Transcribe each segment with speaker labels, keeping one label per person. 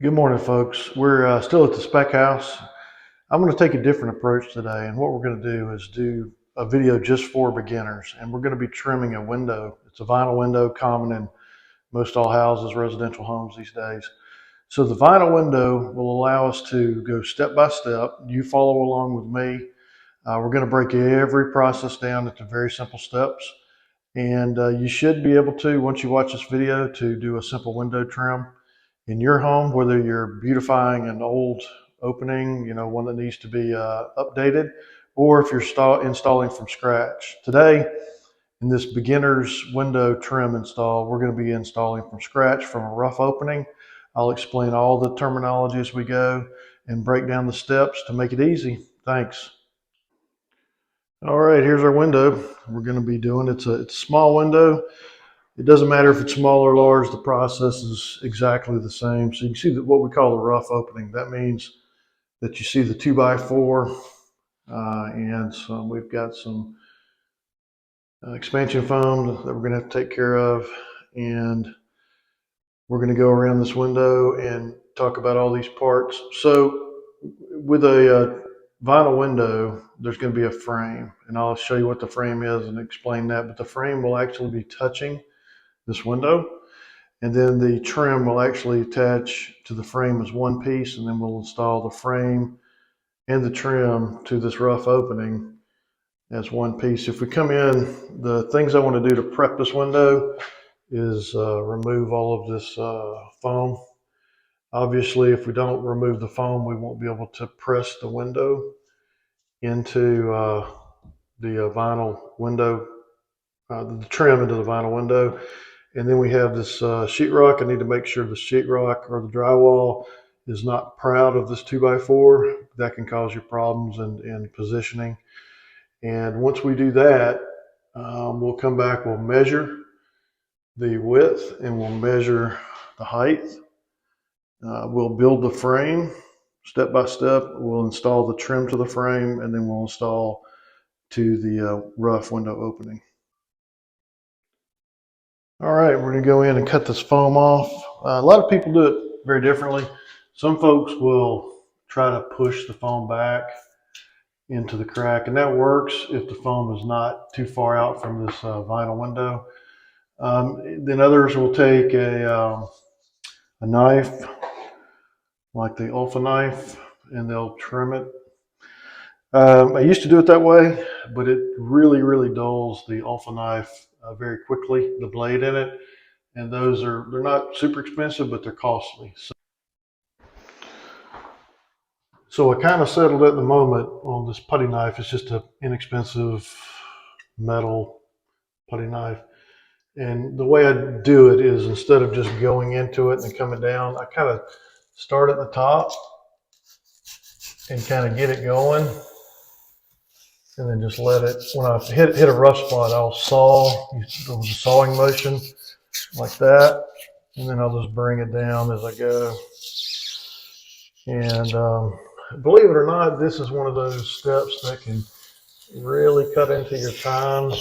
Speaker 1: Good morning, folks. We're still at the spec house. I'm going to take a different approach today, and what we're going to do is do a video just for beginners, and we're going to be trimming a window. It's a vinyl window, common in most all houses, residential homes these days. So the vinyl window will allow us to go step by step. You follow along with me. We're going to break every process down into very simple steps, and you should be able to, once you watch this video, to do a simple window trim in your home, whether you're beautifying an old opening, one that needs to be updated, or if you're installing from scratch. Today, in this beginner's window trim install, we're going to be installing from scratch from a rough opening. I'll explain all the terminology as we go and break down the steps to make it easy. Thanks. All right, here's our window we're going to be doing. It's a small window. It doesn't matter if it's small or large, the process is exactly the same. So you can see what we call the rough opening. That means that you see the 2x4 and we've got some expansion foam that we're going to have to take care of. And we're going to go around this window and talk about all these parts. So with a vinyl window, there's going to be a frame, and I'll show you what the frame is and explain that. But the frame will actually be touching this window, and then the trim will actually attach to the frame as one piece, and then we'll install the frame and the trim to this rough opening as one piece. If we come in, the things I want to do to prep this window is remove all of this foam. Obviously, if we don't remove the foam, we won't be able to press the window into the vinyl window, the trim into the vinyl window. And then we have this sheetrock. I need to make sure the sheetrock or the drywall is not proud of this 2x4. That can cause you problems in positioning. And once we do that, we'll come back, we'll measure the width, and we'll measure the height. We'll build the frame step by step. We'll install the trim to the frame, and then we'll install to the rough window opening. All right, we're going to go in and cut this foam off. A lot of people do it very differently. Some folks will try to push the foam back into the crack, and that works if the foam is not too far out from this vinyl window. Then others will take a knife, like the Alpha knife, and they'll trim it. I used to do it that way, but it really dulls the Alpha knife very quickly, the blade in it. And they're not super expensive, but they're costly. So I kind of settled at the moment on this putty knife. It's just an inexpensive metal putty knife. And the way I do it is, instead of just going into it and then coming down, I kind of start at the top and kind of get it going, and then just let it, when I hit a rough spot, I'll saw with a sawing motion like that, and then I'll just bring it down as I go. And believe it or not, this is one of those steps that can really cut into your time.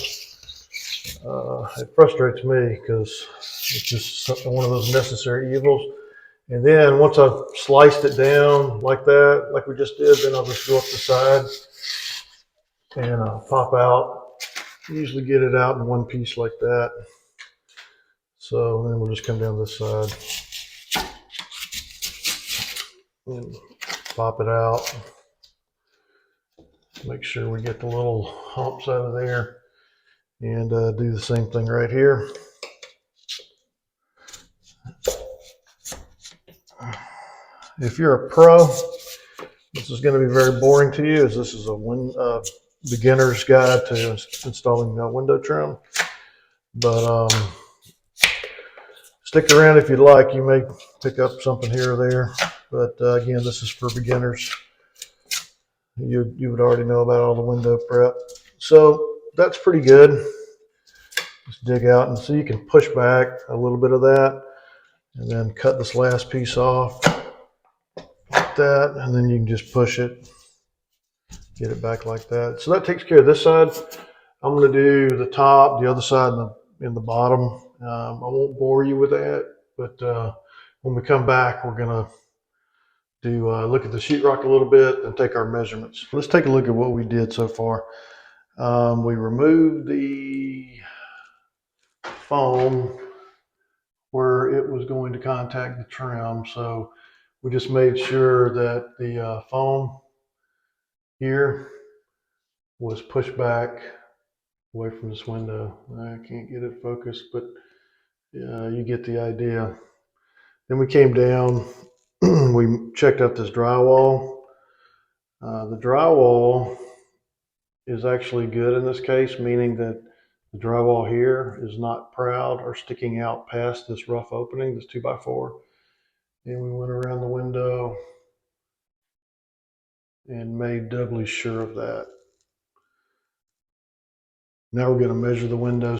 Speaker 1: It frustrates me because it's just one of those necessary evils. And then once I've sliced it down like that, like we just did, then I'll just go up the side and pop out. Usually get it out in one piece like that. So then we'll just come down this side and pop it out. Make sure we get the little humps out of there, and do the same thing right here. If you're a pro, this is going to be very boring to you, as this is a beginner's guide to installing window trim. But stick around if you'd like. You may pick up something here or there. But again, this is for beginners. You would already know about all the window prep. So that's pretty good. Just dig out, and so you can push back a little bit of that, and then cut this last piece off like that, and then you can just push it, get it back like that. So that takes care of this side. I'm going to do the top, the other side, and the bottom. I won't bore you with that, but when we come back, we're going to to look at the sheetrock a little bit and take our measurements. Let's take a look at what we did so far. We removed the foam where it was going to contact the trim. So we just made sure that the foam here was pushed back away from this window. I can't get it focused, but you get the idea. Then we came down, we checked out this drywall. The drywall is actually good in this case, meaning that the drywall here is not proud or sticking out past this rough opening, this 2x4. And we went around the window and made doubly sure of that. Now we're going to measure the windows.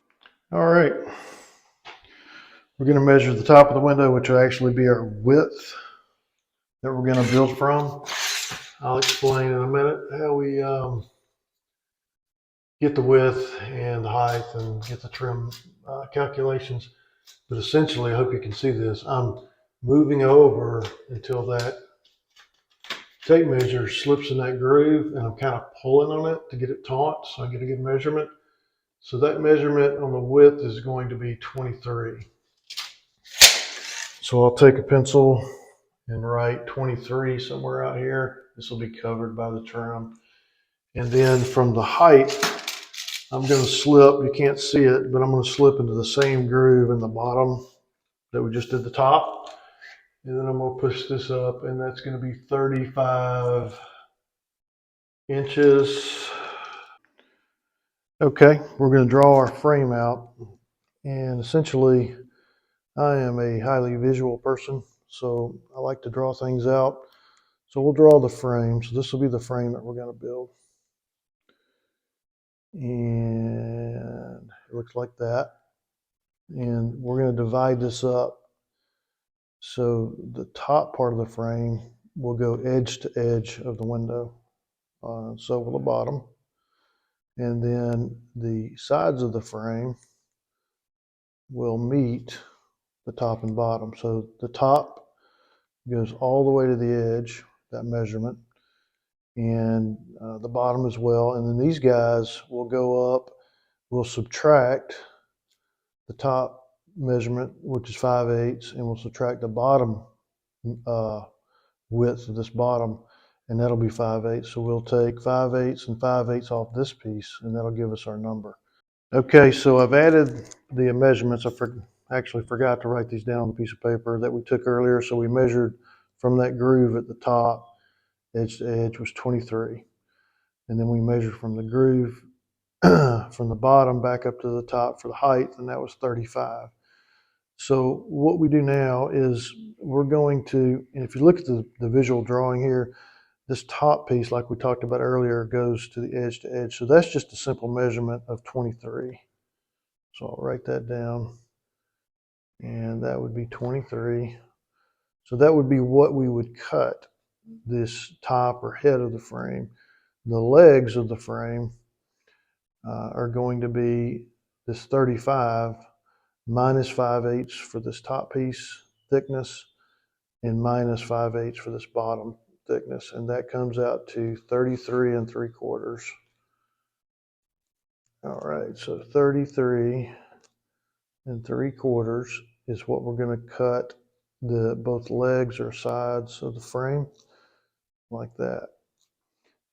Speaker 1: All right. We're going to measure the top of the window, which will actually be our width that we're going to build from. I'll explain in a minute how we get the width and the height and get the trim calculations. But essentially, I hope you can see this. I'm moving over until that tape measure slips in that groove, and I'm kind of pulling on it to get it taut so I get a good measurement. So that measurement on the width is going to be 23. So I'll take a pencil and write 23 somewhere out here. This will be covered by the trim. And then from the height, I'm going to slip, you can't see it, but I'm going to slip into the same groove in the bottom that we just did the top. And then I'm going to push this up, and that's going to be 35 inches. Okay, we're going to draw our frame out. And essentially, I am a highly visual person, so I like to draw things out. So we'll draw the frame. So this will be the frame that we're going to build. And it looks like that. And we're going to divide this up. So the top part of the frame will go edge to edge of the window. So will the bottom. And then the sides of the frame will meet the top and bottom. So the top goes all the way to the edge, that measurement, and the bottom as well. And then these guys will go up, we'll subtract the top measurement, which is 5/8, and we'll subtract the bottom width of this bottom, and that'll be 5/8. So we'll take 5/8 and 5/8 off this piece, and that'll give us our number. Okay, so I've added the measurements. Actually forgot to write these down on the piece of paper that we took earlier. So we measured from that groove at the top, edge to edge was 23. And then we measured from the groove from the bottom back up to the top for the height, and that was 35. So what we do now is we're going to, and if you look at the visual drawing here, this top piece, like we talked about earlier, goes to the edge to edge. So that's just a simple measurement of 23. So I'll write that down, and that would be 23. So that would be what we would cut this top or head of the frame. The legs of the frame are going to be this 35 minus 5/8 for this top piece thickness and minus 5/8 for this bottom thickness. And that comes out to 33 3/4. All right, so 33 3/4 is what we're going to cut the both legs or sides of the frame like that.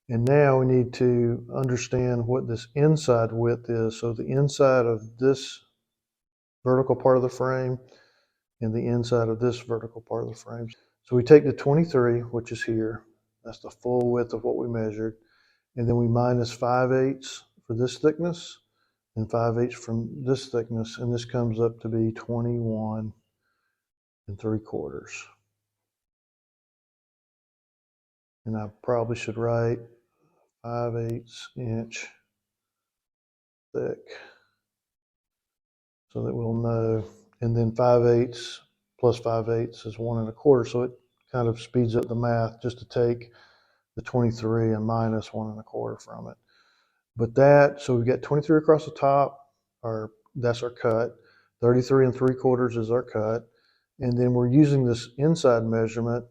Speaker 1: And now we need to understand what this inside width is. So the inside of this vertical part of the frame and the inside of this vertical part of the frame. So we take the 23, which is here. That's the full width of what we measured. And then we minus 5/8 for this thickness and 5/8 from this thickness. And this comes up to be 21 3/4. And I probably should write 5/8 inch thick so that we'll know. And then 5/8 plus 5/8 is 1 1/4. So it kind of speeds up the math just to take the 23 and minus 1 1/4 from it. But that, so we've got 23 across the top, that's our cut. 33 3/4 is our cut. And then we're using this inside measurement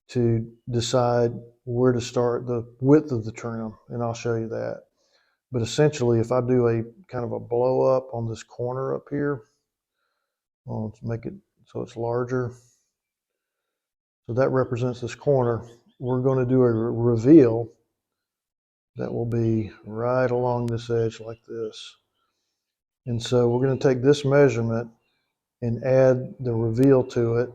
Speaker 1: to decide where to start the width of the trim, and I'll show you that. But essentially, if I do a kind of a blow up on this corner up here, let's make it so it's larger. So that represents this corner. We're going to do a reveal that will be right along this edge like this. And so we're going to take this measurement and add the reveal to it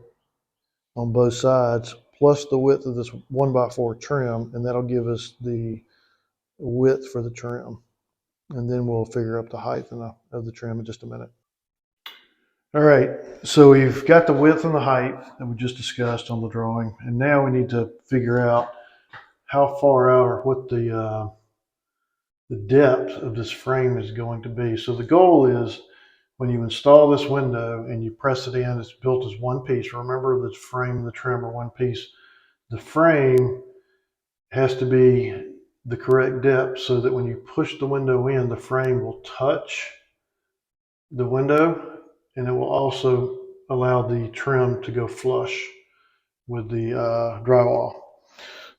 Speaker 1: on both sides, plus the width of this 1x4 trim, and that'll give us the width for the trim. And then we'll figure up the height of the trim in just a minute. All right, so we've got the width and the height that we just discussed on the drawing, and now we need to figure out how far out or what the depth of this frame is going to be. So the goal is when you install this window and you press it in, it's built as one piece. Remember, the frame and the trim are one piece. The frame has to be the correct depth so that when you push the window in, the frame will touch the window, and it will also allow the trim to go flush with the drywall.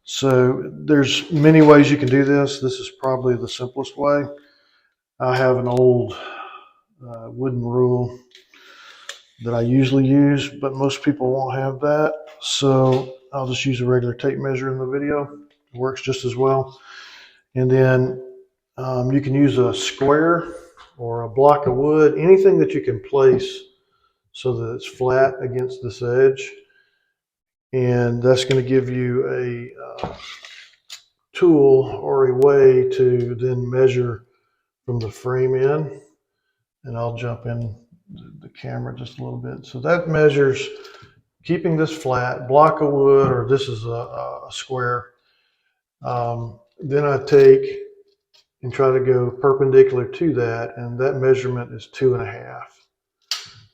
Speaker 1: So there's many ways you can do this. This is probably the simplest way. I have an old wooden rule that I usually use, but most people won't have that. So I'll just use a regular tape measure in the video. It works just as well. And then you can use a square or a block of wood, anything that you can place so that it's flat against this edge. And that's going to give you a tool or a way to then measure from the frame in. And I'll jump in the camera just a little bit. So that measures, keeping this flat, block of wood, or this is a square. Then I take and try to go perpendicular to that, and that measurement is 2.5.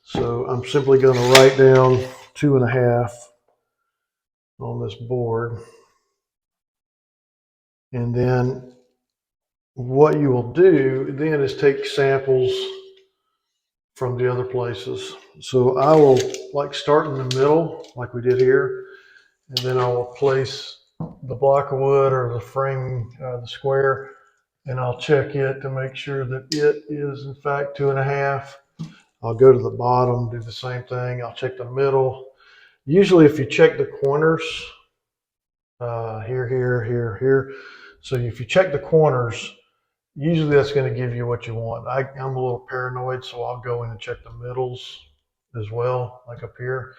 Speaker 1: So I'm simply going to write down 2.5 on this board. And then what you will do then is take samples from the other places. So I will start in the middle like we did here, and then I will place the block of wood or the frame, the square, and I'll check it to make sure that it is in fact 2.5. I'll go to the bottom, do the same thing. I'll check the middle. Usually if you check the corners, here. So if you check the corners, usually that's going to give you what you want. I'm a little paranoid, so I'll go in and check the middles as well, like up here.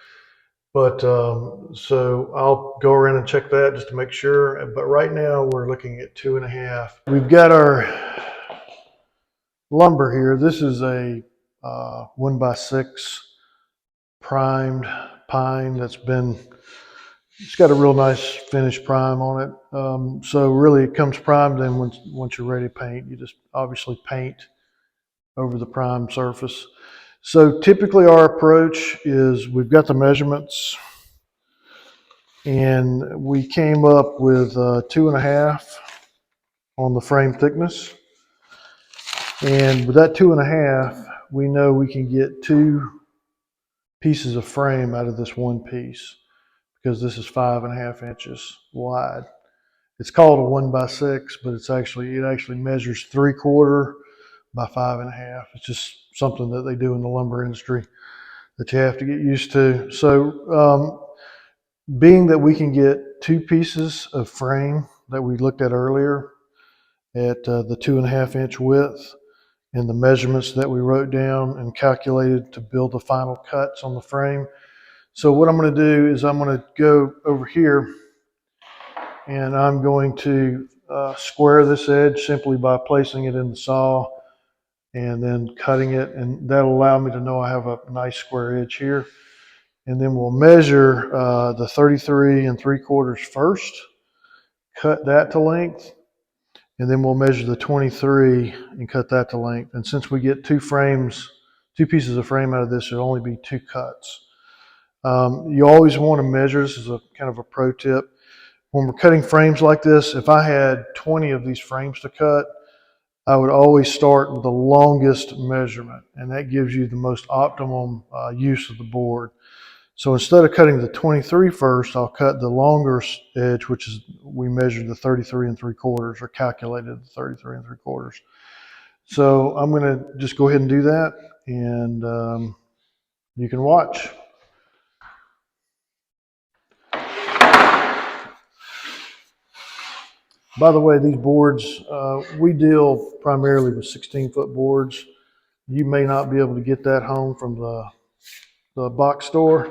Speaker 1: But so I'll go around and check that just to make sure. But right now we're looking at 2.5. We've got our lumber here. This is a 1x6 primed pine that's been, it's got a real nice finish prime on it. So really it comes primed, and once you're ready to paint, you just obviously paint over the primed surface. So typically our approach is we've got the measurements, and we came up with 2.5 on the frame thickness. And with that 2.5, we know we can get 2 pieces of frame out of this one piece, because this is 5.5 inches wide. It's called a 1x6, but it actually measures 3/4 by 5.5. It's just something that they do in the lumber industry that you have to get used to. So being that we can get 2 pieces of frame that we looked at earlier at the 2.5 inch width, and the measurements that we wrote down and calculated to build the final cuts on the frame. So what I'm going to do is I'm going to go over here, and I'm going to square this edge simply by placing it in the saw and then cutting it, and that'll allow me to know I have a nice square edge here. And then we'll measure the 33 3/4 first, cut that to length, and then we'll measure the 23 and cut that to length. And since we get 2 pieces of frame out of this, there'll only be 2 cuts. You always want to measure. This is a kind of a pro tip. When we're cutting frames like this, if I had 20 of these frames to cut, I would always start with the longest measurement, and that gives you the most optimum use of the board. So instead of cutting the 23 first, I'll cut the longer edge, which is, we measured the 33 3/4 or calculated the 33 3/4. So I'm going to just go ahead and do that, and you can watch. By the way, these boards, we deal primarily with 16-foot boards. You may not be able to get that home from the box store.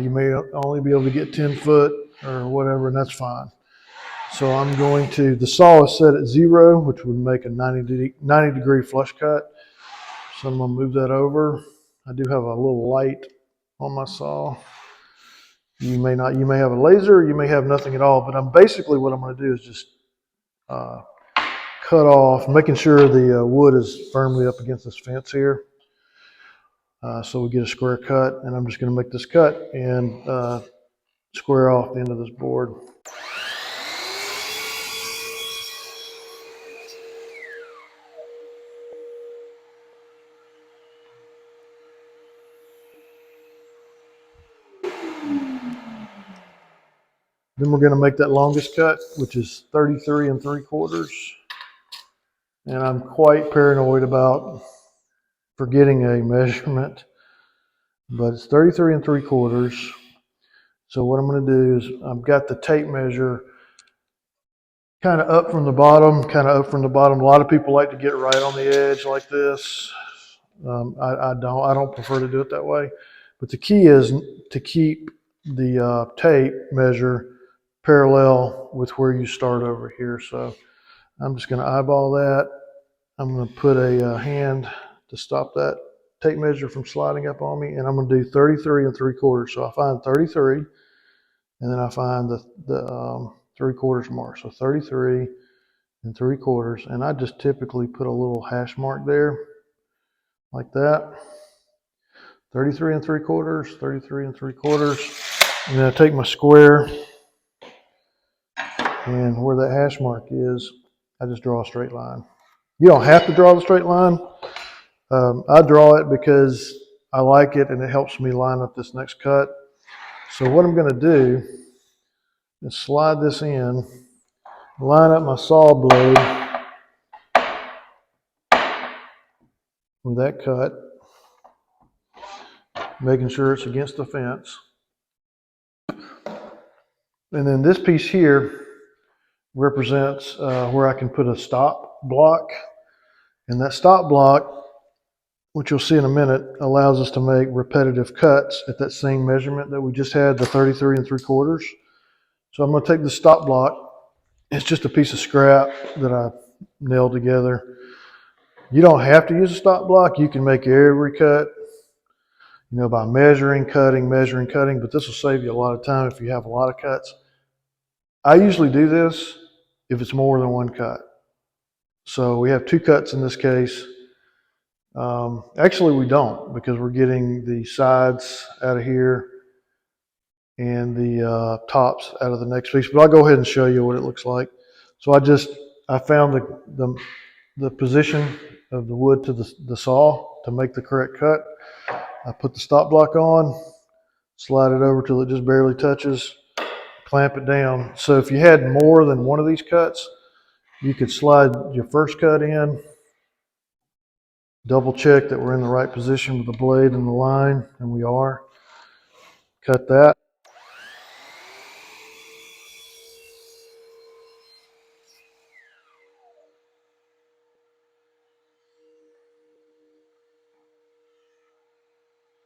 Speaker 1: You may only be able to get 10 foot or whatever, and that's fine. So I'm going to, the saw is set at 0, which would make a 90 degree flush cut. So I'm going to move that over. I do have a little light on my saw. You may not, you may have a laser, you may have nothing at all, but basically what I'm going to do is just cut off, making sure the wood is firmly up against this fence here. So we get a square cut, and I'm just going to make this cut and square off the end of this board. Then we're going to make that longest cut, which is 33 3/4. And I'm quite paranoid about forgetting a measurement, but it's 33 3/4. So what I'm going to do is, I've got the tape measure kind of up from the bottom, A lot of people like to get right on the edge like this. I don't prefer to do it that way. But the key is to keep the tape measure parallel with where you start over here. So I'm just going to eyeball that. I'm going to put a hand to stop that tape measure from sliding up on me, and I'm going to do 33 3/4. So I find 33, and then I find the 3/4 mark. So 33 3/4, and I just typically put a little hash mark there, like that. 33 3/4, 33 3/4, and then I take my square, and where that hash mark is, I just draw a straight line. You don't have to draw the straight line. I draw it because I like it, and it helps me line up this next cut. So what I'm going to do is slide this in, line up my saw blade with that cut, making sure it's against the fence. And then this piece here represents where I can put a stop block. And that stop block, which you'll see in a minute, allows us to make repetitive cuts at that same measurement that we just had, the 33 3/4. So I'm going to take the stop block. It's just a piece of scrap that I nailed together. You don't have to use a stop block. You can make every cut, by measuring, cutting, but this will save you a lot of time if you have a lot of cuts. I usually do this if it's more than one cut. So we have 2 cuts in this case. Actually, we don't, because we're getting the sides out of here and the tops out of the next piece. But I'll go ahead and show you what it looks like. So I found the position of the wood to the saw to make the correct cut. I put the stop block on, slide it over till it just barely touches, clamp it down. So if you had more than one of these cuts, you could slide your first cut in, double check that we're in the right position with the blade and the line, and we are. Cut that.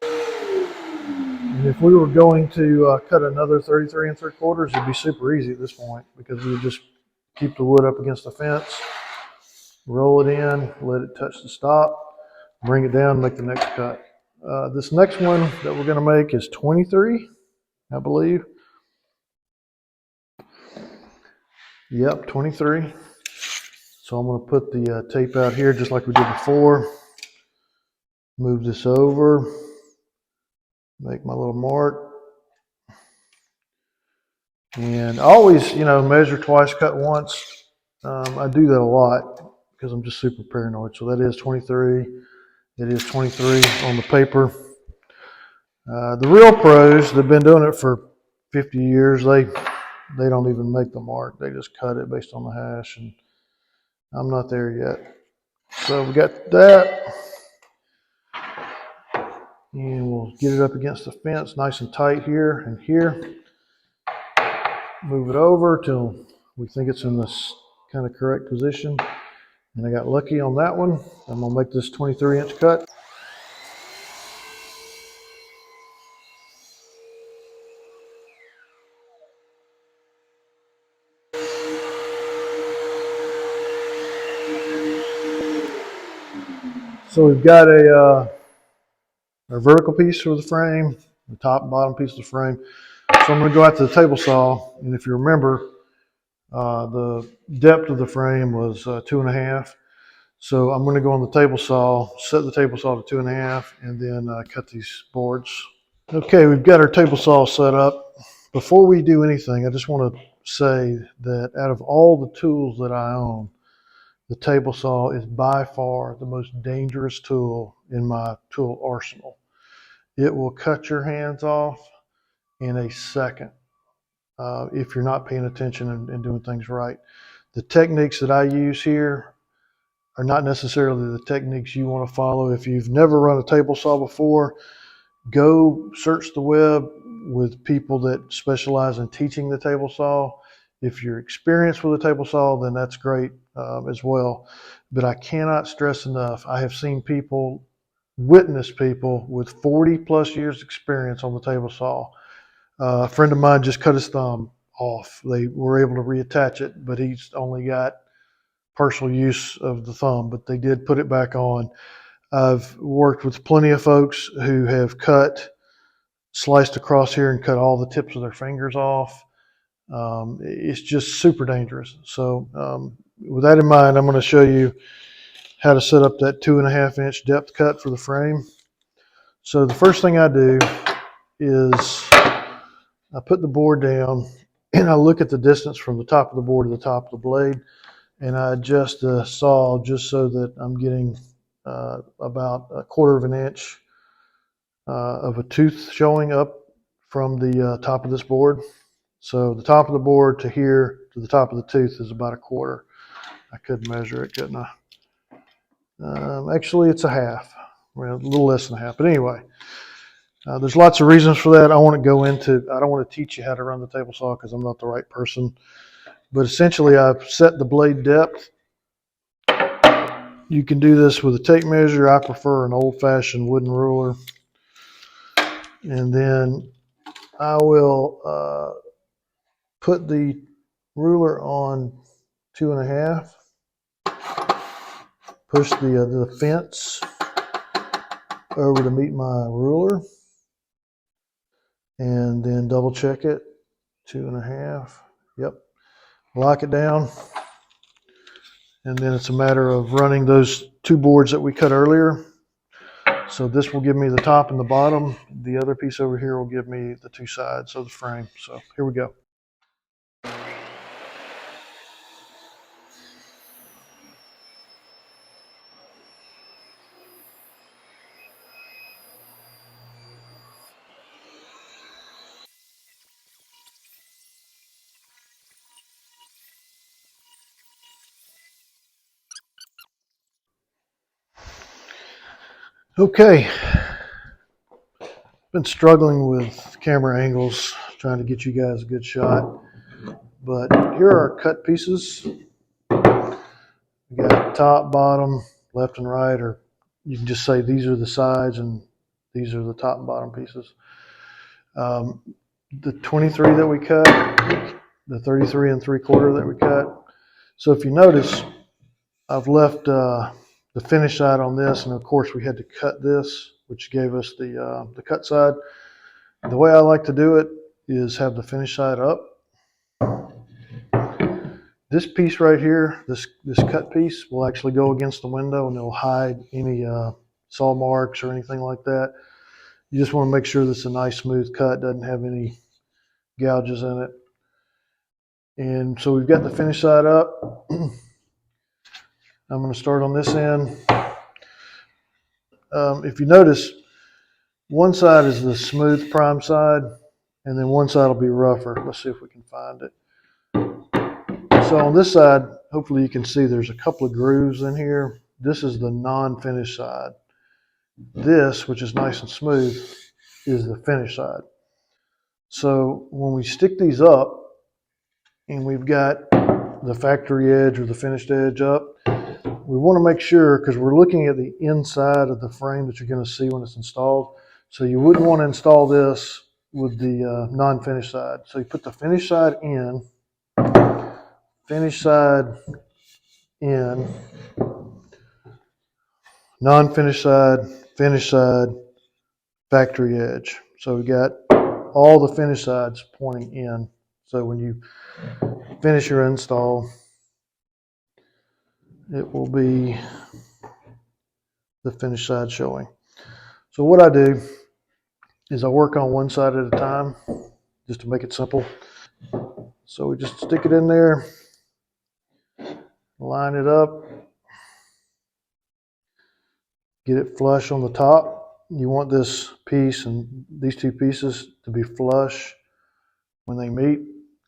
Speaker 1: And if we were going to cut another 33 3/4, it'd be super easy at this point, because we would just keep the wood up against the fence, roll it in, let it touch the stop, bring it down, make the next cut. This next one that we're going to make is 23, I believe. Yep, 23. So I'm going to put the tape out here just like we did before. Move this over, make my little mark. And I always, measure twice, cut once. I do that a lot because I'm just super paranoid. So that is 23. It is 23 on the paper. The real pros, they've been doing it for 50 years. They don't even make the mark. They just cut it based on the hash, and I'm not there yet. So we got that, and we'll get it up against the fence nice and tight here and here. Move it over till we think it's in this kind of correct position. And I got lucky on that one. I'm gonna make this 23-inch cut. So we've got a vertical piece for the frame, the top and bottom piece of the frame. So I'm going to go out to the table saw, and if you remember, the depth of the frame was 2.5. So I'm going to go on the table saw, set the table saw to 2.5, and then cut these boards. Okay, we've got our table saw set up. Before we do anything, I just want to say that out of all the tools that I own, the table saw is by far the most dangerous tool in my tool arsenal. It will cut your hands off in a second if you're not paying attention and doing things right. The techniques that I use here are not necessarily the techniques you want to follow. If you've never run a table saw before, go search the web with people that specialize in teaching the table saw. If you're experienced with a table saw, then that's great as well. But I cannot stress enough, I have seen people, witness people with 40 plus years experience on the table saw. A friend of mine just cut his thumb off. They were able to reattach it, but he's only got partial use of the thumb, but they did put it back on. I've worked with plenty of folks who have sliced across here and cut all the tips of their fingers off. It's just super dangerous. So with that in mind, I'm going to show you how to set up that 2.5-inch depth cut for the frame. So the first thing I do is I put the board down and I look at the distance from the top of the board to the top of the blade, and I adjust the saw just so that I'm getting about 1/4 of an inch of a tooth showing up from the top of this board. So the top of the board to here to the top of the tooth is about 1/4. I could measure it, couldn't I? Actually, it's 1/2. Well, a little less than 1/2. But anyway, there's lots of reasons for that. I don't want to teach you how to run the table saw because I'm not the right person. But essentially, I've set the blade depth. You can do this with a tape measure. I prefer an old-fashioned wooden ruler. And then I will put the ruler on 2.5. Push the fence over to meet my ruler, and then double check it. 2.5. Yep. Lock it down, and then it's a matter of running those two boards that we cut earlier. So this will give me the top and the bottom. The other piece over here will give me the two sides of the frame. So here we go. Okay. Been struggling with camera angles, trying to get you guys a good shot. But here are our cut pieces. We got top, bottom, left and right, or you can just say these are the sides and these are the top and bottom pieces. The 23 that we cut, the 33 3/4 that we cut. So if you notice, I've left the finish side on this, and of course we had to cut this, which gave us the cut side. The way I like to do it is have the finish side up. This piece right here, this cut piece, will actually go against the window, and it'll hide any saw marks or anything like that. You just want to make sure this is a nice smooth cut, doesn't have any gouges in it. And so we've got the finish side up. I'm going to start on this end. If you notice, one side is the smooth prime side, and then one side will be rougher. Let's see if we can find it. So on this side, hopefully you can see there's a couple of grooves in here. This is the non-finished side. This, which is nice and smooth, is the finished side. So when we stick these up, and we've got the factory edge or the finished edge up, we want to make sure, because we're looking at the inside of the frame that you're going to see when it's installed. So you wouldn't want to install this with the non-finished side. So you put the finished side in, finished side in, non-finished side, finished side, factory edge. So we got all the finished sides pointing in. So when you finish your install, it will be the finished side showing. So what I do is I work on one side at a time just to make it simple. So we just stick it in there, line it up, get it flush on the top. You want this piece and these two pieces to be flush when they meet.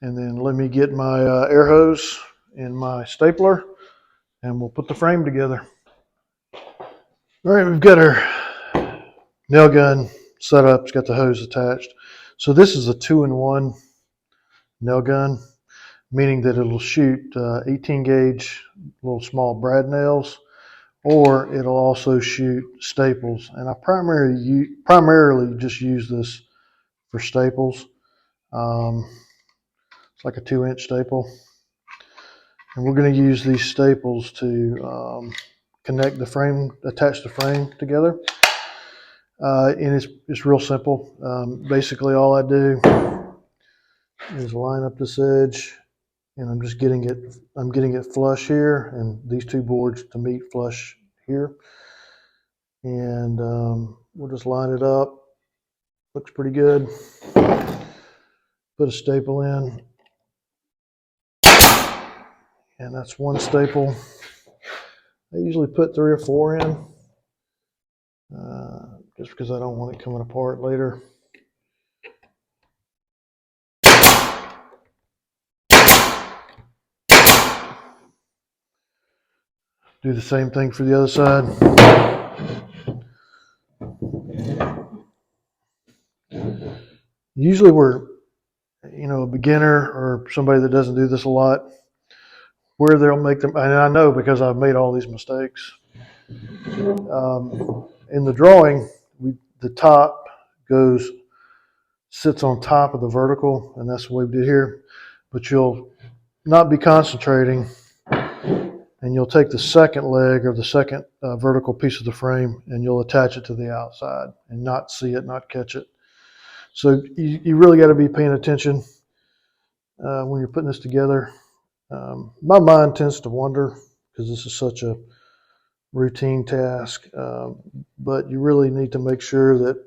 Speaker 1: And then let me get my air hose and my stapler, and we'll put the frame together. All right, we've got our nail gun set up. It's got the hose attached. So this is a 2-in-1 nail gun, meaning that it'll shoot 18 gauge little small brad nails, or it'll also shoot staples. And I primarily just use this for staples. It's like a 2-inch staple. And we're going to use these staples to connect the frame, attach the frame together. And it's real simple. Basically all I do is line up this edge, and I'm getting it flush here, and these two boards to meet flush here. And we'll just line it up. Looks pretty good. Put a staple in, and that's one staple. I usually put 3 or 4 in, just because I don't want it coming apart later. Do the same thing for the other side. Usually we're, a beginner or somebody that doesn't do this a lot, where they'll make them, and I know because I've made all these mistakes. In the drawing, the top sits on top of the vertical, and that's what we did here. But you'll not be concentrating, and you'll take the second leg or the second vertical piece of the frame, and you'll attach it to the outside and not see it, not catch it. So you really got to be paying attention when you're putting this together. My mind tends to wander because this is such a routine task, but you really need to make sure that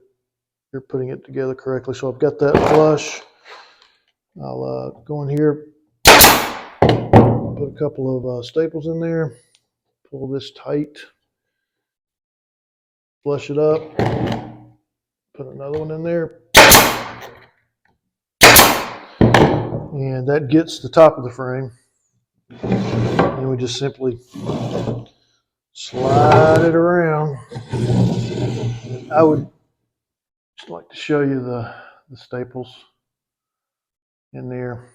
Speaker 1: you're putting it together correctly. So I've got that flush. I'll go in here, put a couple of staples in there, pull this tight, flush it up, put another one in there, and that gets the top of the frame. And we just simply slide it around. I would just like to show you the staples in there.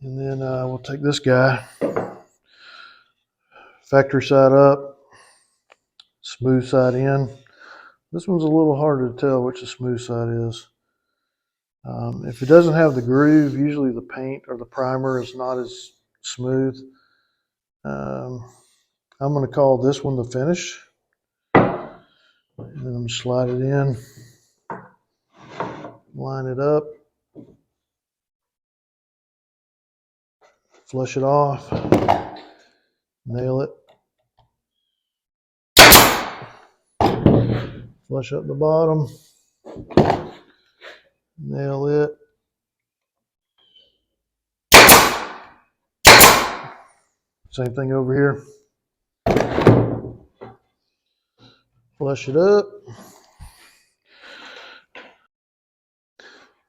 Speaker 1: And then we'll take this guy, factory side up, smooth side in. This one's a little harder to tell which the smooth side is. If it doesn't have the groove, usually the paint or the primer is not as smooth. I'm going to call this one the finish. And then I'm going to slide it in, line it up, flush it off, nail it, flush up the bottom, nail it, same thing over here, Flush it up.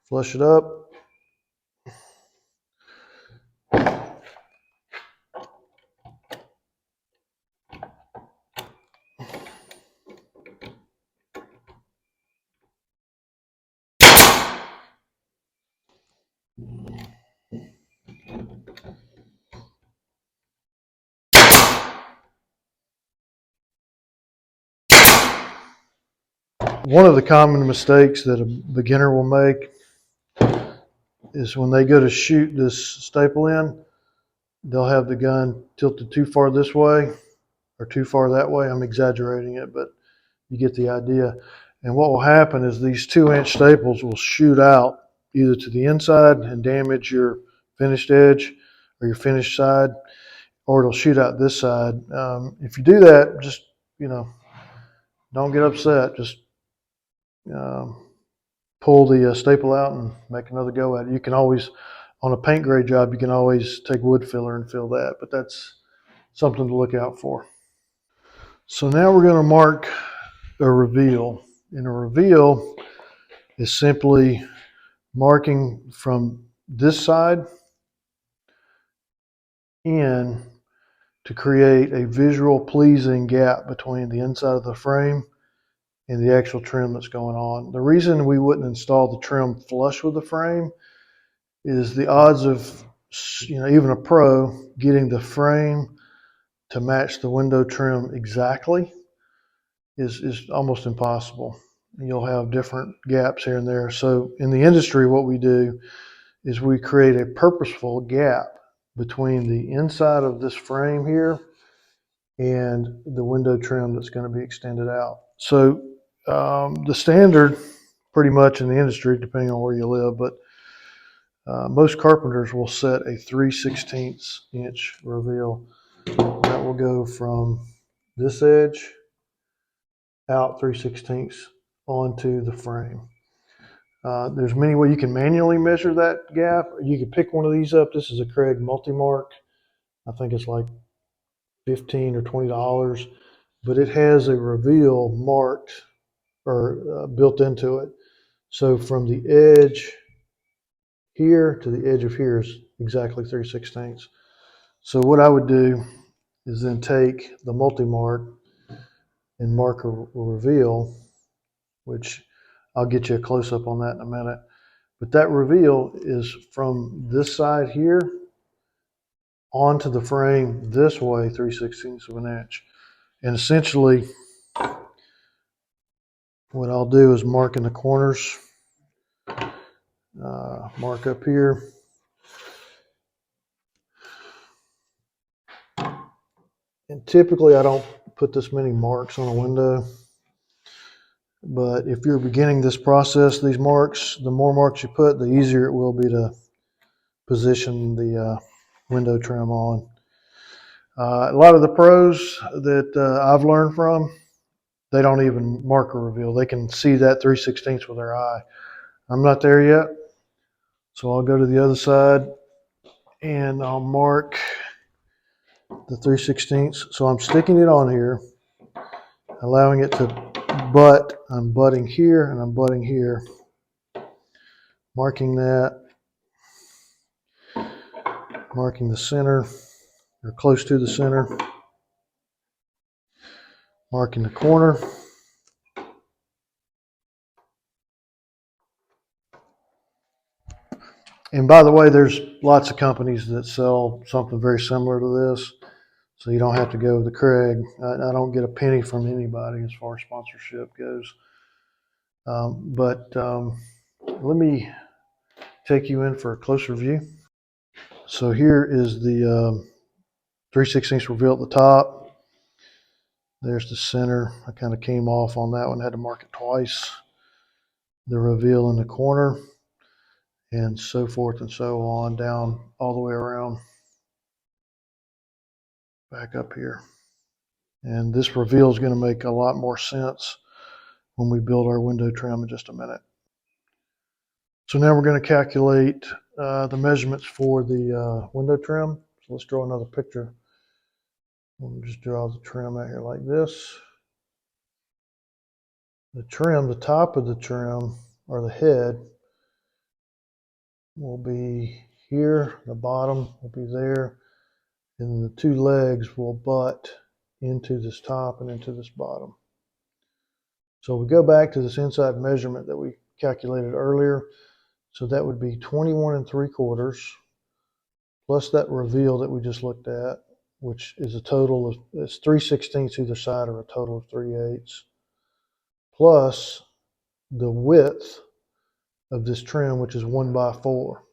Speaker 1: Flush it up. One of the common mistakes that a beginner will make is when they go to shoot this staple in, they'll have the gun tilted too far this way or too far that way. I'm exaggerating it, but you get the idea. And what will happen is these 2-inch staples will shoot out either to the inside and damage your finished edge or your finished side, or it'll shoot out this side. If you do that, just, don't get upset. Just um, pull the staple out and make another go at it. You can always, on a paint grade job, you can always take wood filler and fill that, but that's something to look out for. So now we're going to mark a reveal. And a reveal is simply marking from this side in to create a visual pleasing gap between the inside of the frame and the actual trim that's going on. The reason we wouldn't install the trim flush with the frame is the odds of, even a pro getting the frame to match the window trim exactly is almost impossible. You'll have different gaps here and there. So in the industry, what we do is we create a purposeful gap between the inside of this frame here and the window trim that's going to be extended out. So the standard pretty much in the industry, depending on where you live, but most carpenters will set a 3/16 inch reveal. That will go from this edge out 3/16 onto the frame. There's many ways you can manually measure that gap. You can pick one of these up. This is a Craig Multimark. I think it's like $15 or $20, but it has a reveal marked or built into it. So from the edge here to the edge of here is exactly 3/16. So what I would do is then take the multi-mark and mark a reveal, which I'll get you a close-up on that in a minute. But that reveal is from this side here onto the frame this way, 3/16 of an inch. And essentially, what I'll do is mark in the corners, mark up here. And typically I don't put this many marks on a window, but if you're beginning this process, these marks, the more marks you put, the easier it will be to position the window trim on. A lot of the pros that I've learned from, they don't even mark a reveal. They can see that 3/16 with their eye. I'm not there yet, so I'll go to the other side and I'll mark the 3/16. So I'm sticking it on here, allowing it to butt. I'm butting here and I'm butting here, marking that, marking the center or close to the center, marking the corner. And by the way, there's lots of companies that sell something very similar to this, so you don't have to go to Craig. I don't get a penny from anybody as far as sponsorship goes. But let me take you in for a closer view. So here is the 3/16 reveal at the top. There's the center. I kind of came off on that one, had to mark it twice. The reveal in the corner, and so forth and so on, down all the way around, back up here. And this reveal is going to make a lot more sense when we build our window trim in just a minute. So now we're going to calculate the measurements for the window trim. So let's draw another picture. We'll just draw the trim out here like this. The trim, the top of the trim, or the head, will be here, the bottom will be there, and the two legs will butt into this top and into this bottom. So we go back to this inside measurement that we calculated earlier. So that would be 21 3/4 plus that reveal that we just looked at, which is a total of, it's 3/16 either side, or a total of 3/8, plus the width of this trim, which is 1x4,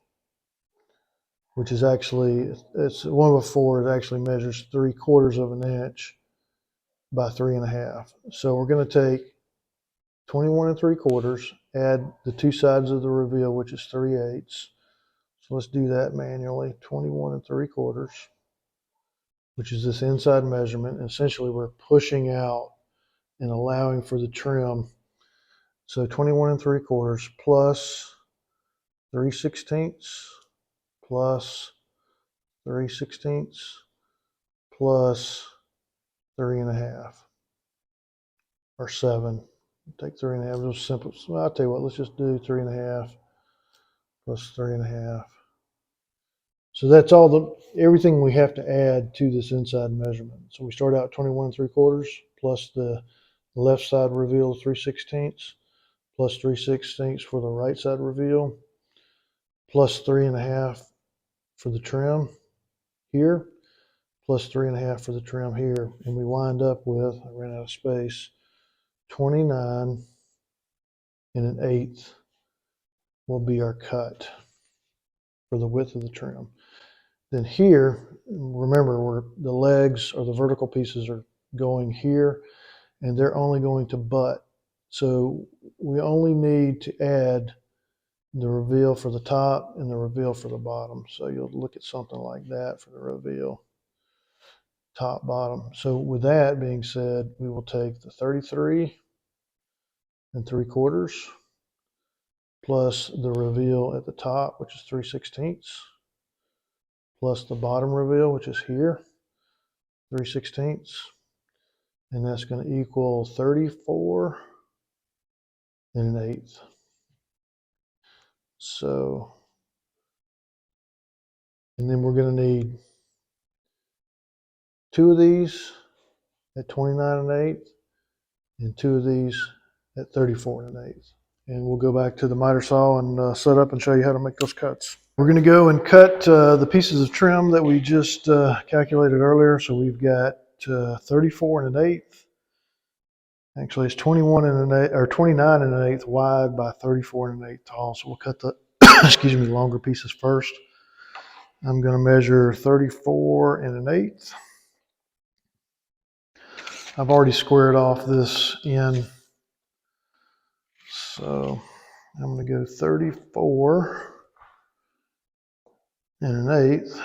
Speaker 1: which is actually, it's 1x4, it actually measures 3/4 of an inch by 3.5. So we're going to take 21 3/4, add the two sides of the reveal, which is 3/8. So let's do that manually. 21 3/4, which is this inside measurement. And essentially, we're pushing out and allowing for the trim. So 21 3/4 plus 3/16 plus 3/16 plus 3.5, or 7. Take 3.5. Just simple. Well, I'll tell you what. Let's just do 3.5 plus 3.5. So that's everything we have to add to this inside measurement. So we start out 21 3/4 plus the left side reveal 3/16 plus 3/16 for the right side reveal plus 3.5 for the trim here plus 3.5 for the trim here. And we wind up with, I ran out of space, 29 1/8 will be our cut for the width of the trim. Then here, remember, the legs or the vertical pieces are going here, and they're only going to butt. So we only need to add the reveal for the top and the reveal for the bottom. So you'll look at something like that for the reveal, top, bottom. So with that being said, we will take the 33 3/4 plus the reveal at the top, which is 3/16, plus the bottom reveal, which is here, 3/16, and that's going to equal 34 1/8. So, and then we're going to need two of these at 29 1/8 and two of these at 34 1/8. And we'll go back to the miter saw and set up and show you how to make those cuts. We're going to go and cut the pieces of trim that we just calculated earlier. So we've got 34 1/8. Actually, it's 21 1/8 or 29 1/8 wide by 34 1/8 tall. So we'll cut the excuse me, longer pieces first. I'm going to measure 34 1/8. I've already squared off this end, so I'm going to go 34 1/8.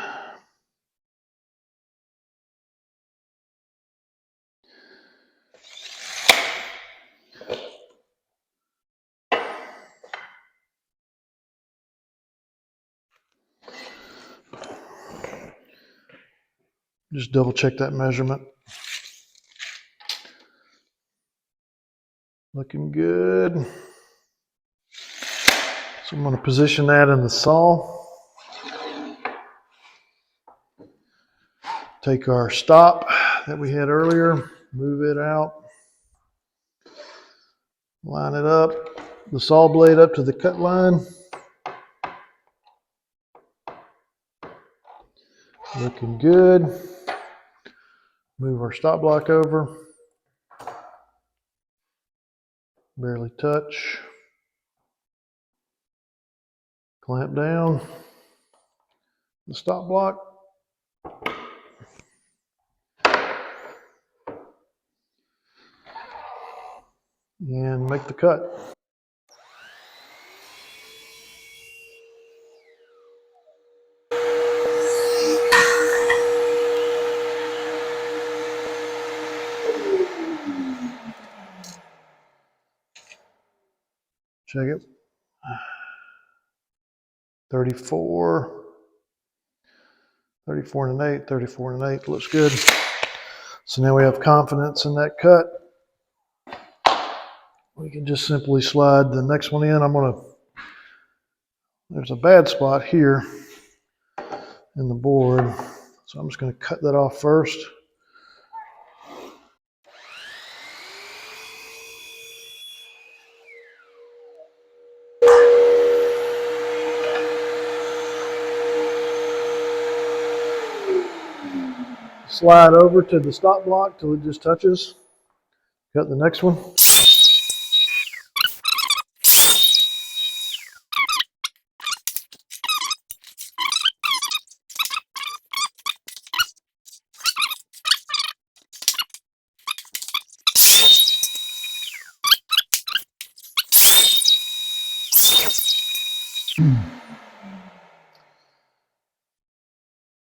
Speaker 1: Just double check that measurement. Looking good. So I'm going to position that in the saw. Take our stop that we had earlier, move it out, line it up, the saw blade up to the cut line. Looking good. Move our stop block over. Barely touch. Clamp down the stop block. And make the cut. Check it. 34 1/8, 34 1/8 looks good. So now we have confidence in that cut. we can just simply slide the next one in. There's a bad spot here in the board, so I'm just going to cut that off first. Slide over to the stop block till it just touches. Cut the next one.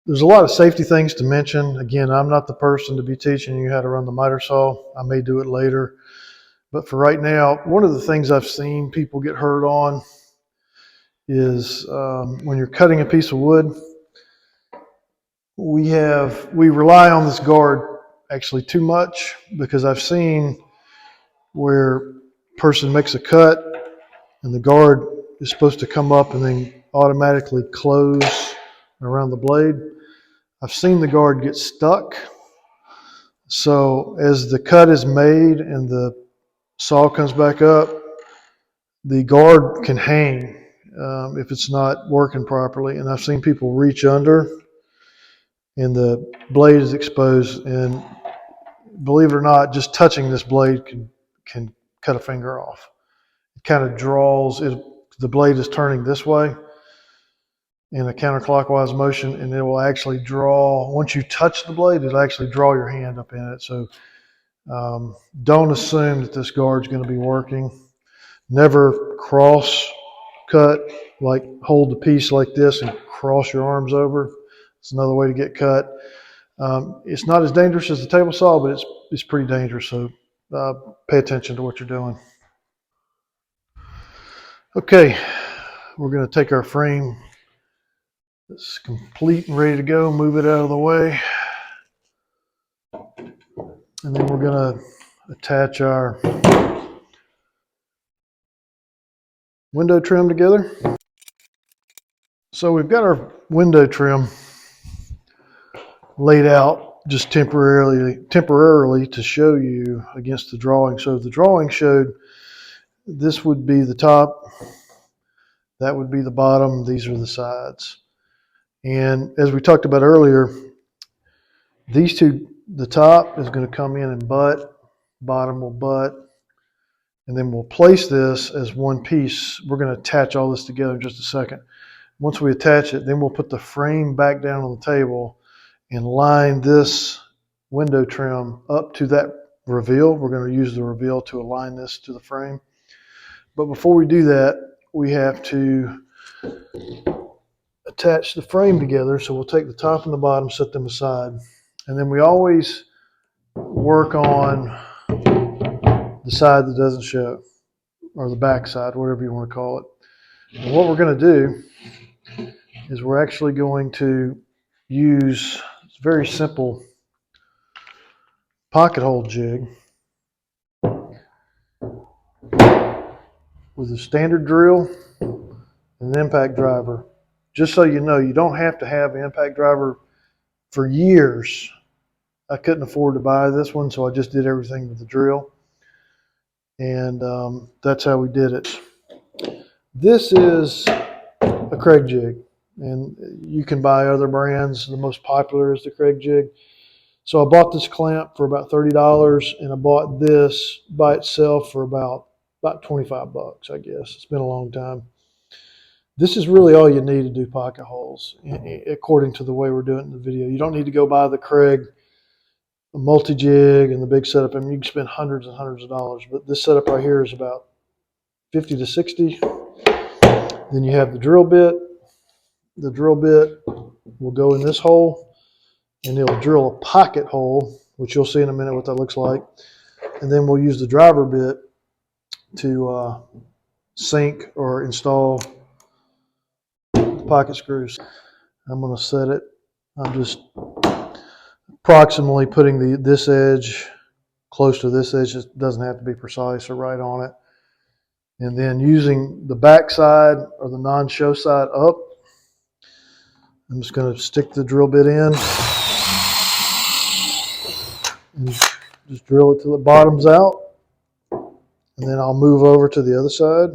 Speaker 1: There's a lot of safety things to mention. Again, I'm not the person to be teaching you how to run the miter saw. I may do it later. But for right now, one of the things I've seen people get hurt on is when you're cutting a piece of wood, we rely on this guard actually too much, because I've seen where a person makes a cut and the guard is supposed to come up and then automatically close around the blade. I've seen the guard get stuck. So as the cut is made and the saw comes back up, the guard can hang if it's not working properly. And I've seen people reach under and the blade is exposed. And believe it or not, just touching this blade can cut a finger off. It kind of draws it. The blade is turning this way in a counterclockwise motion, and it will actually draw. Once you touch the blade, it'll actually draw your hand up in it. So don't assume that this guard's going to be working. Never cross cut, like hold the piece like this and cross your arms over. It's another way to get cut. It's not as dangerous as the table saw, but it's pretty dangerous. So pay attention to what you're doing. Okay, we're going to take our frame. It's complete and ready to go. Move it out of the way. And then we're going to attach our window trim together. So we've got our window trim laid out just temporarily to show you against the drawing. So the drawing showed this would be the top, that would be the bottom, these are the sides. And as we talked about earlier, these two, the top is going to come in and butt, bottom will butt, and then we'll place this as one piece. We're going to attach all this together in just a second. Once we attach it, then we'll put the frame back down on the table and line this window trim up to that reveal. We're going to use the reveal to align this to the frame. But before we do that, we have to attach the frame together. So we'll take the top and the bottom, set them aside. And then we always work on the side that doesn't show, or the back side, whatever you want to call it. And what we're going to do is we're actually going to use a very simple pocket hole jig with a standard drill and an impact driver. Just so you know, you don't have to have an impact driver. For years, I couldn't afford to buy this one, so I just did everything with the drill. And that's how we did it. This is a Craig jig, and you can buy other brands. The most popular is the Craig jig. So I bought this clamp for about $30, and I bought this by itself for about $25, I guess. It's been a long time. This is really all you need to do pocket holes, according to the way we're doing it in the video. You don't need to go buy the Craig multi-jig and the big setup. I mean, you can spend hundreds and hundreds of dollars, but this setup right here is about 50 to 60. Then you have the drill bit. The drill bit will go in this hole, and it'll drill a pocket hole, which you'll see in a minute what that looks like. And then we'll use the driver bit to sink or install the pocket screws. I'm going to set it. I'm just approximately putting this edge close to this edge. It doesn't have to be precise or right on it. And then using the back side or the non-show side up, I'm just going to stick the drill bit in and just drill it till it bottoms out. And then I'll move over to the other side.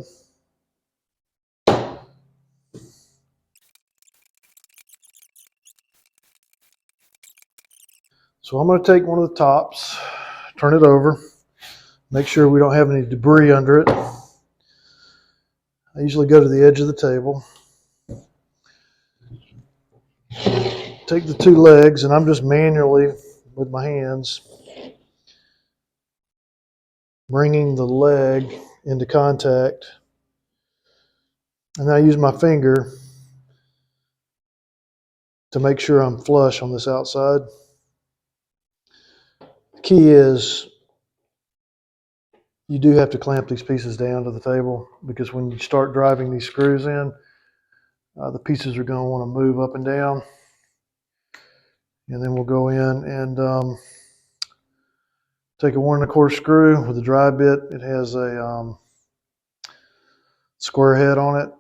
Speaker 1: So I'm going to take one of the tops, turn it over, make sure we don't have any debris under it. I usually go to the edge of the table, take the two legs, and I'm just manually, with my hands, bringing the leg into contact. And then I use my finger to make sure I'm flush on this outside. The key is you do have to clamp these pieces down to the table, because when you start driving these screws in, the pieces are going to want to move up and down. And then we'll go in and take a 1 1/4 screw with a dry bit. It has a square head on it,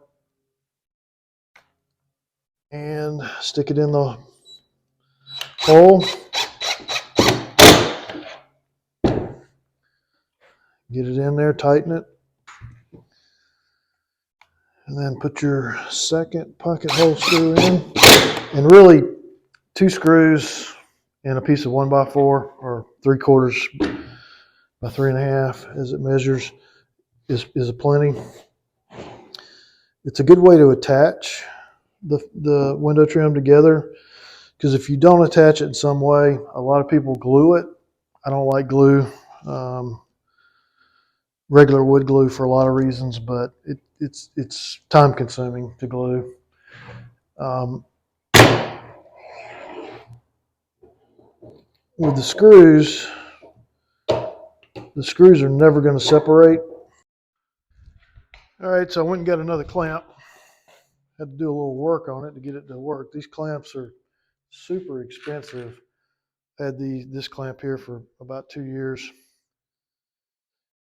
Speaker 1: and stick it in the hole. Get it in there, tighten it, and then put your second pocket hole screw in. And really, 2 screws and a piece of 1x4 or 3/4 by 3.5 as it measures is a plenty. It's a good way to attach the window trim together, because if you don't attach it in some way, a lot of people glue it. I don't like glue, regular wood glue, for a lot of reasons, but it's time consuming to glue. With the screws are never going to separate. All right, so I went and got another clamp. Had to do a little work on it to get it to work. These clamps are super expensive. Had this clamp here for about 2 years.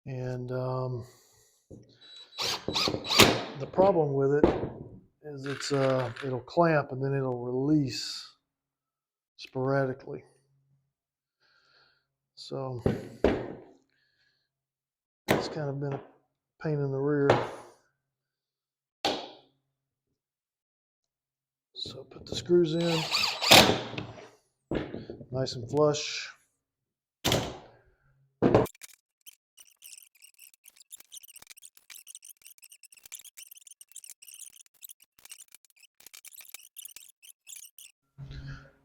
Speaker 1: And the problem with it is it'll clamp and then it'll release sporadically. So it's kind of been a pain in the rear. So put the screws in, nice and flush.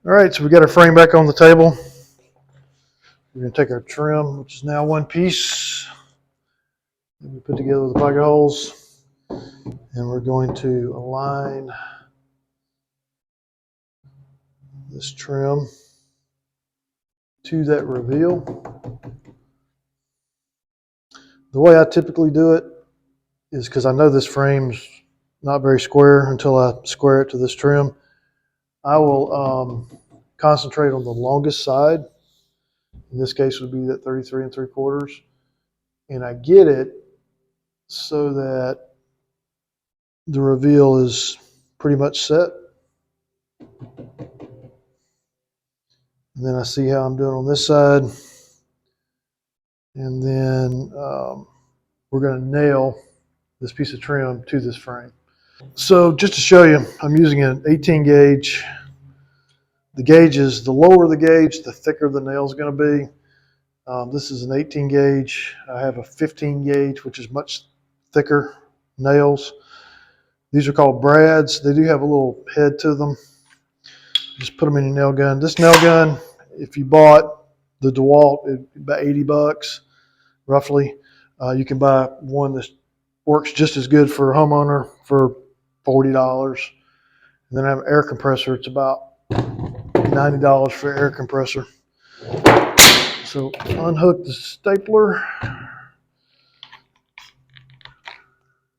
Speaker 1: All right, so we got our frame back on the table. We're going to take our trim, which is now one piece, that we put together with the pocket holes, and we're going to align this trim to that reveal. The way I typically do it is, because I know this frame's not very square until I square it to this trim, I will concentrate on the longest side. In this case would be that 33 3/4, and I get it so that the reveal is pretty much set. And then I see how I'm doing on this side, and then we're going to nail this piece of trim to this frame. So just to show you, I'm using an 18 gauge. The gauges, the lower the gauge, the thicker the nail is going to be. This is an 18 gauge. I have a 15 gauge, which is much thicker nails. These are called brads. They do have a little head to them. Just put them in your nail gun. This nail gun, if you bought the DeWalt, about $80 roughly. You can buy one that works just as good for a homeowner for $40. And then I have an air compressor. It's about $90 for an air compressor. So unhook the stapler,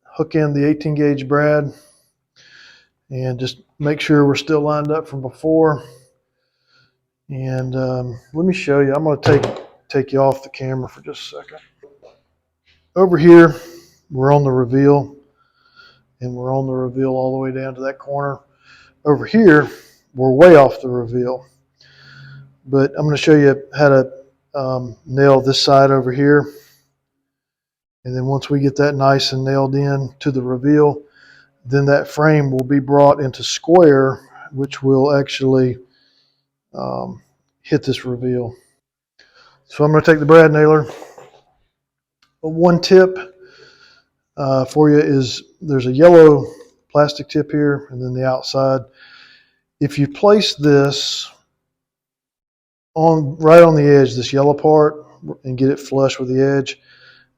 Speaker 1: hook in the 18 gauge brad, and just make sure we're still lined up from before. And let me show you. I'm going to take you off the camera for just a second. Over here, we're on the reveal, and we're on the reveal all the way down to that corner. Over here, we're way off the reveal. But I'm going to show you how to nail this side over here. And then once we get that nice and nailed in to the reveal, then that frame will be brought into square, which will actually hit this reveal. So I'm going to take the brad nailer. One tip for you is there's a yellow plastic tip here and then the outside. If you place this on right on the edge, this yellow part, and get it flush with the edge,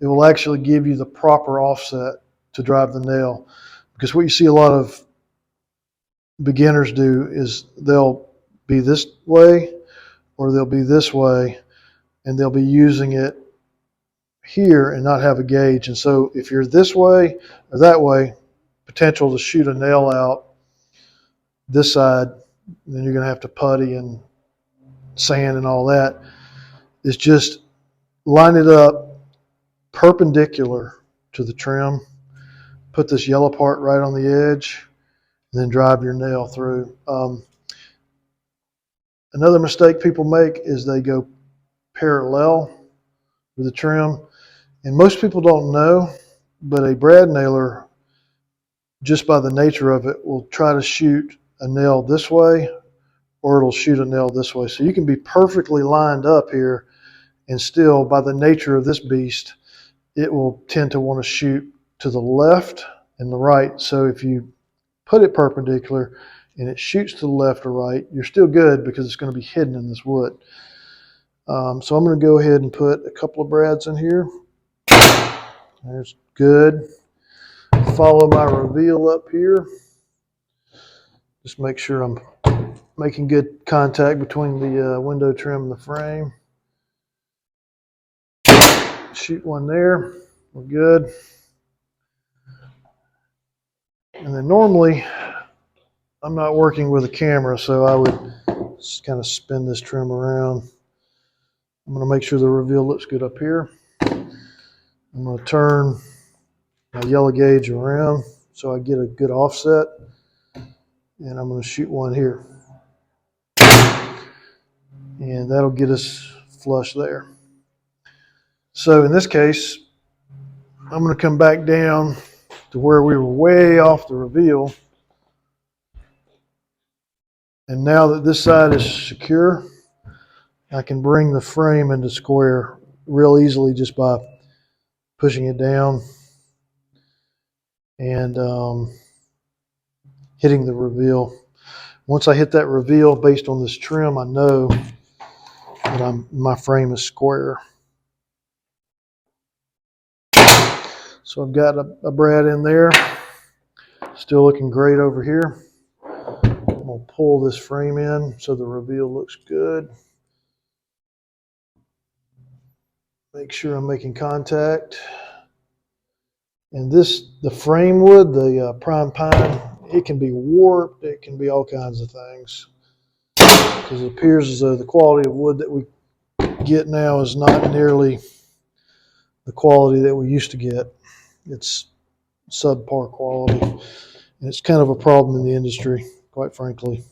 Speaker 1: it will actually give you the proper offset to drive the nail. Because what you see a lot of beginners do is they'll be this way or they'll be this way, and they'll be using it here and not have a gauge. And so if you're this way or that way, potential to shoot a nail out this side, then you're going to have to putty and sand and all that. Is just line it up perpendicular to the trim, put this yellow part right on the edge, and then drive your nail through. Another mistake people make is they go parallel with the trim, and most people don't know, but a brad nailer, just by the nature of it, will try to shoot a nail this way or it'll shoot a nail this way. So you can be perfectly lined up here, and still, by the nature of this beast, it will tend to want to shoot to the left and the right. So if you put it perpendicular and it shoots to the left or right, you're still good because it's going to be hidden in this wood. So I'm going to go ahead and put a couple of brads in here. There's good. Follow my reveal up here. Just make sure I'm making good contact between the window trim and the frame. Shoot one there. We're good. And then normally I'm not working with a camera, so I would just kind of spin this trim around. I'm going to make sure the reveal looks good up here. I'm going to turn my yellow gauge around so I get a good offset, and I'm going to shoot one here. And that'll get us flush there. So in this case, I'm going to come back down to where we were way off the reveal. And now that this side is secure, I can bring the frame into square real easily just by pushing it down and hitting the reveal. Once I hit that reveal based on this trim, I know that my frame is square. So I've got a brad in there, still looking great over here. I'm going to pull this frame in so the reveal looks good. Make sure I'm making contact. And the frame wood, the prime pine, it can be warped. It can be all kinds of things. Because it appears as though the quality of wood that we get now is not nearly the quality that we used to get. It's subpar quality. And it's kind of a problem in the industry, quite frankly.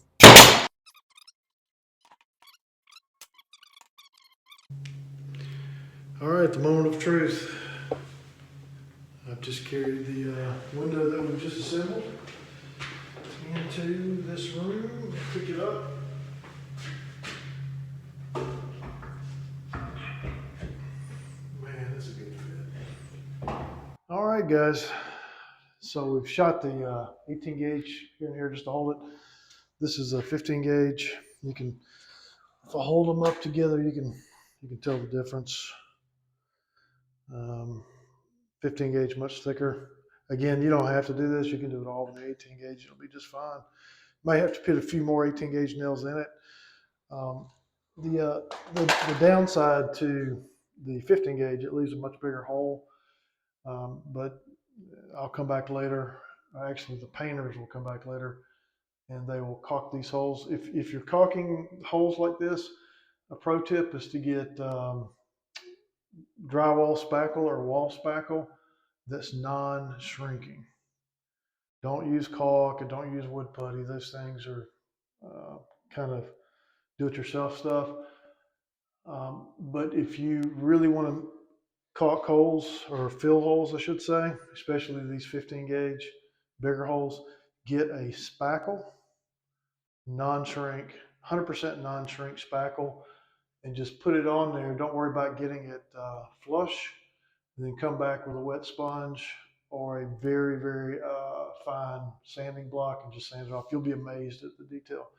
Speaker 1: All right, the moment of truth. I've just carried the window that we just assembled into this room. Pick it up. Man, that's a good fit. All right, guys. So we've shot the 18 gauge in here just to hold it. This is a 15 gauge. You can, if I hold them up together, you can tell the difference. 15 gauge much thicker. Again, you don't have to do this. You can do it all with the 18 gauge. It'll be just fine. Might have to put a few more 18 gauge nails in it. The downside to the 15 gauge, it leaves a much bigger hole. But I'll come back later. Actually, the painters will come back later, and they will caulk these holes. If you're caulking holes like this, a pro tip is to get drywall spackle or wall spackle that's non-shrinking. Don't use caulk and don't use wood putty. Those things are kind of do-it-yourself stuff. But if you really want to caulk holes or fill holes, I should say, especially these 15 gauge bigger holes, get a spackle, non-shrink, 100% non-shrink spackle, and just put it on there. Don't worry about getting it flush. And then come back with a wet sponge or a very, very fine sanding block and just sand it off. You'll be amazed at the detail.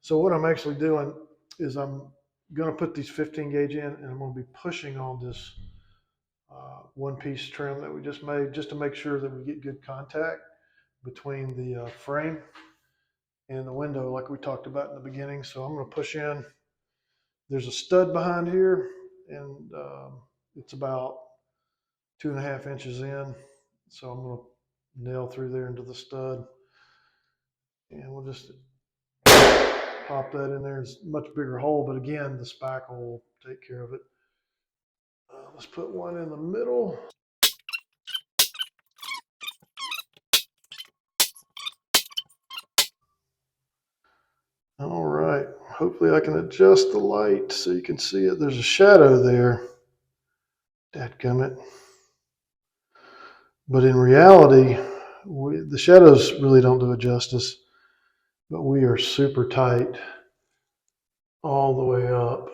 Speaker 1: So what I'm actually doing is I'm going to put these 15 gauge in, and I'm going to be pushing on this one piece trim that we just made, just to make sure that we get good contact between the frame and the window like we talked about in the beginning. So I'm going to push in. There's a stud behind here, and it's about 2.5 inches in. So I'm going to nail through there into the stud, and we'll just pop that in there. It's a much bigger hole, but again, the spackle will take care of it. Let's put one in the middle. All right, hopefully I can adjust the light so you can see it. There's a shadow there. Dadgummit. But in reality, the shadows really don't do it justice, but we are super tight all the way up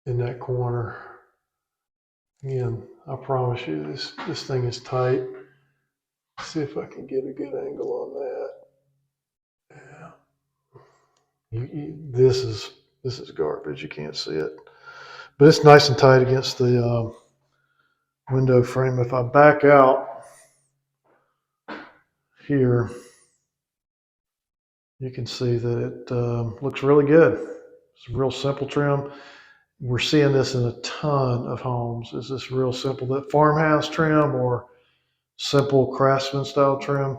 Speaker 1: in that corner. Again, I promise you this thing is tight. See if I can get a good angle on that. Yeah. This is garbage. You can't see it, but it's nice and tight against the window frame. If I back out here, you can see that it looks really good. It's a real simple trim. We're seeing this in a ton of homes. Is this real simple, that farmhouse trim or simple craftsman style trim?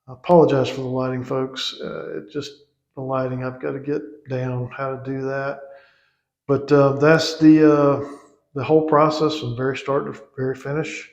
Speaker 1: I apologize for the lighting, folks. It just the lighting. I've got to get down how to do that. But that's the whole process from very start to very finish.